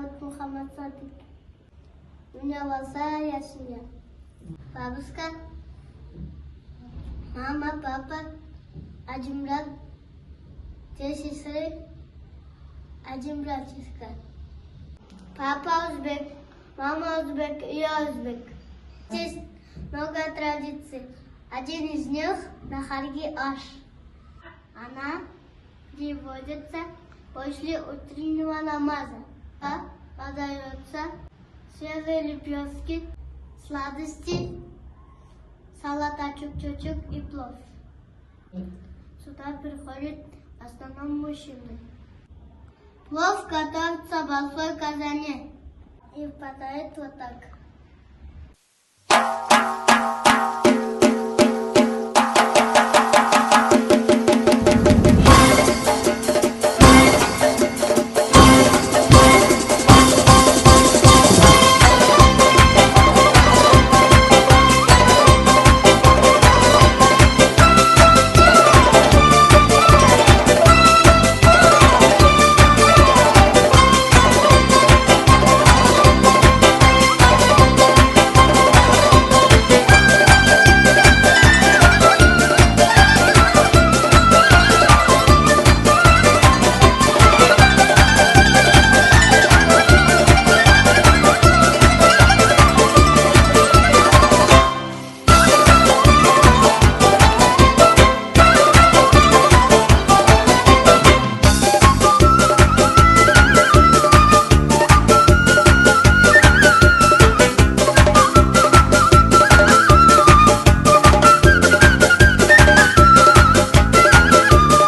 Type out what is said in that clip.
зовут Мухаммад Садик. У меня большая семья. Бабушка, мама, папа, один брат, две сестры, один братишка. Папа узбек, мама узбек, я узбек. Здесь много традиций. Один из них на Харги Аш. Она приводится после утреннего намаза. Подается свежие лепешки, сладости, салатачок, чучук и плов. Сюда приходит в основном мужчины. Плов готовится в большой казане и подают вот так.